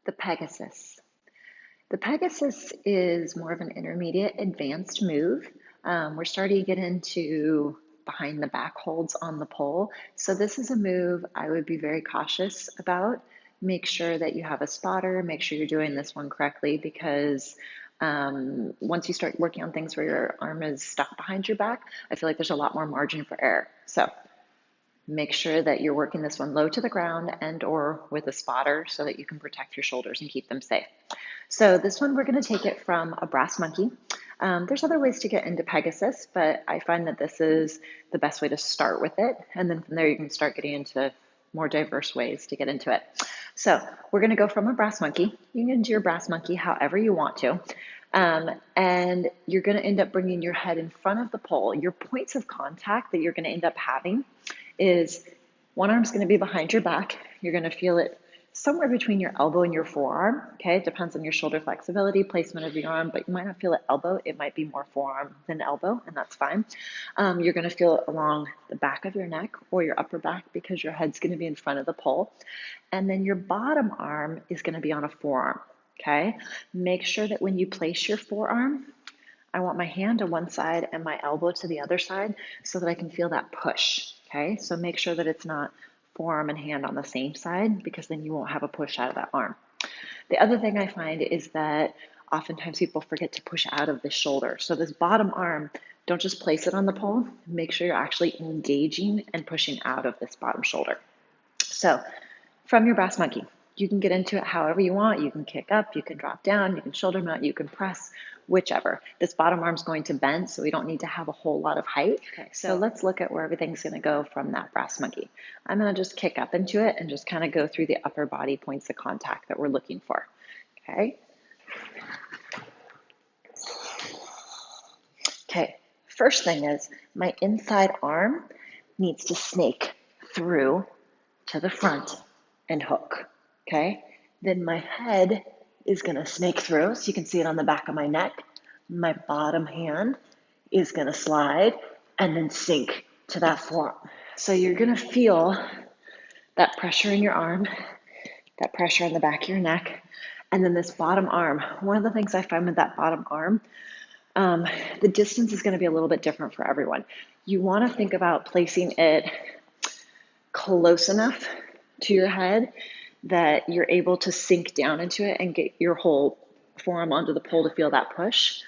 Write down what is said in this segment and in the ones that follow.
The Pegasus. The Pegasus is more of an intermediate advanced move. We're starting to get into behind the back holds on the pole. So this is a move I would be very cautious about. Make sure that you have a spotter, make sure you're doing this one correctly because once you start working on things where your arm is stuck behind your back, I feel like there's a lot more margin for error. So make sure that you're working this one low to the ground and or with a spotter so that you can protect your shoulders and keep them safe. So this one, we're going to take it from a brass monkey. There's other ways to get into Pegasus, but I find that this is the best way to start with it. And then from there, you can start getting into more diverse ways to get into it. So we're going to go from a brass monkey. You can do your brass monkey however you want to. And you're going to end up bringing your head in front of the pole. Your points of contact that you're going to end up having is one arm's going to be behind your back. You're going to feel it somewhere between your elbow and your forearm. Okay, it depends on your shoulder flexibility, placement of your arm, but you might not feel it elbow. It might be more forearm than elbow, and that's fine. You're going to feel it along the back of your neck or your upper back because your head's going to be in front of the pole. And then your bottom arm is going to be on a forearm. Okay, make sure that when you place your forearm, I want my hand to one side and my elbow to the other side so that I can feel that push. Okay, so make sure that it's not forearm and hand on the same side because then you won't have a push out of that arm. The other thing I find is that oftentimes people forget to push out of the shoulder. So this bottom arm, don't just place it on the pole. Make sure you're actually engaging and pushing out of this bottom shoulder. So from your brass monkey, you can get into it however you want. You can kick up, you can drop down, you can shoulder mount, you can press, whichever. This bottom arm's going to bend, so we don't need to have a whole lot of height. Okay, so let's look at where everything's going to go from that brass monkey. I'm going to just kick up into it and just kind of go through the upper body points of contact that we're looking for. Okay. Okay, first thing is my inside arm needs to snake through to the front and hook. Okay, then my head is going to snake through, so you can see it on the back of my neck. My bottom hand is going to slide and then sink to that forearm. So you're going to feel that pressure in your arm, that pressure on the back of your neck, and then this bottom arm. One of the things I find with that bottom arm, the distance is going to be a little bit different for everyone. You want to think about placing it close enough to your head that you're able to sink down into it and get your whole forearm onto the pole to feel that push.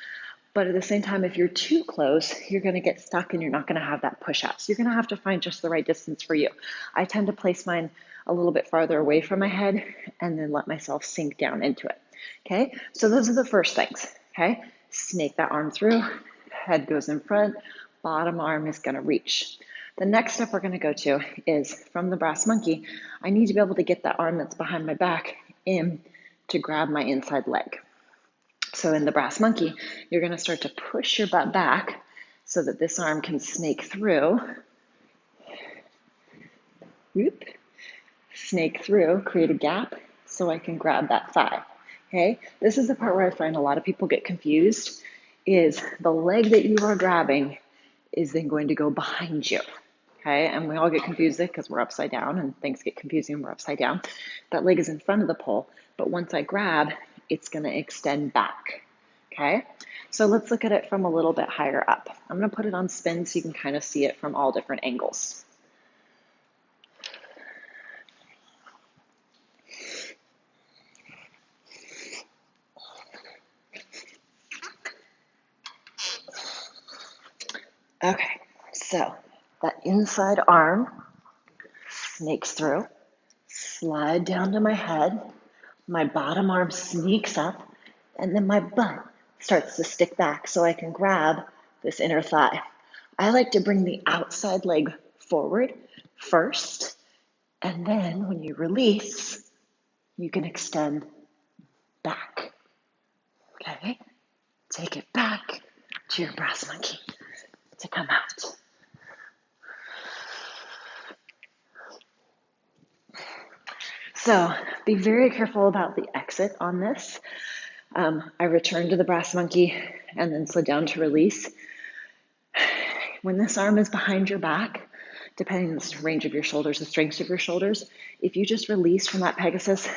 But at the same time, if you're too close, you're going to get stuck and you're not going to have that push out. So you're going to have to find just the right distance for you. I tend to place mine a little bit farther away from my head and then let myself sink down into it. Okay, so those are the first things. Okay, snake that arm through, head goes in front, bottom arm is going to reach. The next step we're going to go to is from the brass monkey, I need to be able to get that arm that's behind my back in to grab my inside leg. So in the brass monkey, you're going to start to push your butt back so that this arm can snake through. Whoop. Snake through, create a gap so I can grab that thigh. Okay, this is the part where I find a lot of people get confused, is the leg that you are grabbing is then going to go behind you. Okay, and we all get confused because we're upside down and things get confusing when we're upside down. That leg is in front of the pole, but once I grab, it's going to extend back. Okay, so let's look at it from a little bit higher up. I'm going to put it on spin so you can kind of see it from all different angles. Okay, so that inside arm snakes through, slide down to my head, my bottom arm sneaks up, and then my butt starts to stick back so I can grab this inner thigh. I like to bring the outside leg forward first, and then when you release, you can extend back. Okay? Take it back to your brass monkey to come out. So be very careful about the exit on this. I returned to the brass monkey and then slid down to release. When this arm is behind your back, depending on the range of your shoulders, the strength of your shoulders, if you just release from that Pegasus,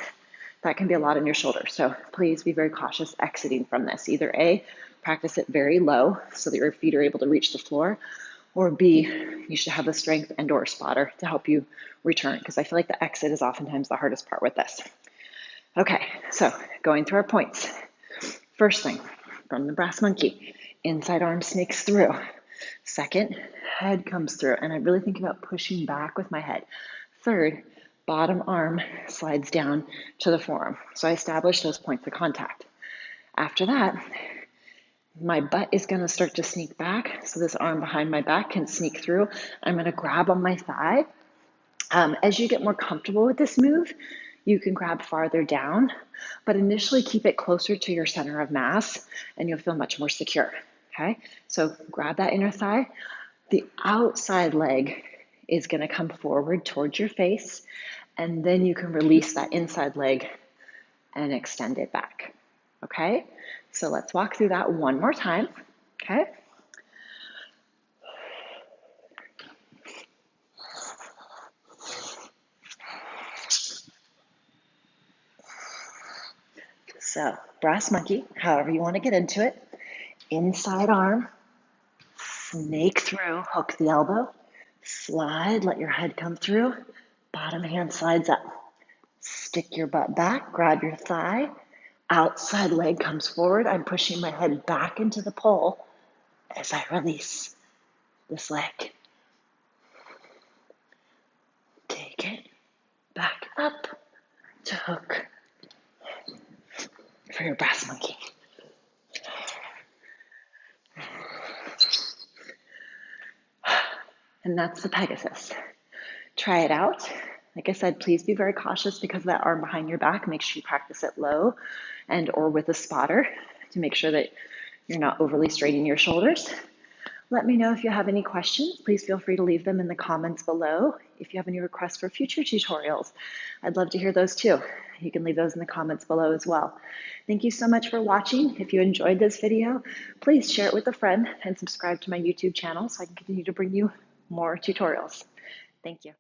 that can be a lot on your shoulder. So please be very cautious exiting from this. Either A, practice it very low so that your feet are able to reach the floor, or B, you should have the strength and or spotter to help you return, because I feel like the exit is oftentimes the hardest part with this. Okay, so going through our points. First thing, from the brass monkey, inside arm snakes through. Second, head comes through, and I really think about pushing back with my head. Third, bottom arm slides down to the forearm. So I establish those points of contact. After that, my butt is going to start to sneak back. So this arm behind my back can sneak through. I'm going to grab on my thigh. As you get more comfortable with this move, you can grab farther down, but initially keep it closer to your center of mass and you'll feel much more secure. Okay, so grab that inner thigh. The outside leg is going to come forward towards your face, and then you can release that inside leg and extend it back. Okay, so let's walk through that one more time. Okay. So, brass monkey, however you want to get into it. Inside arm, snake through, hook the elbow, slide, let your head come through, bottom hand slides up. Stick your butt back, grab your thigh, outside leg comes forward. I'm pushing my head back into the pole as I release this leg. Take it back up to hook for your brass monkey. And that's the Pegasus. Try it out. Like I said, please be very cautious because of that arm behind your back. Make sure you practice it low and or with a spotter to make sure that you're not overly straining your shoulders. Let me know if you have any questions. Please feel free to leave them in the comments below. If you have any requests for future tutorials, I'd love to hear those too. You can leave those in the comments below as well. Thank you so much for watching. If you enjoyed this video, please share it with a friend and subscribe to my YouTube channel so I can continue to bring you more tutorials. Thank you.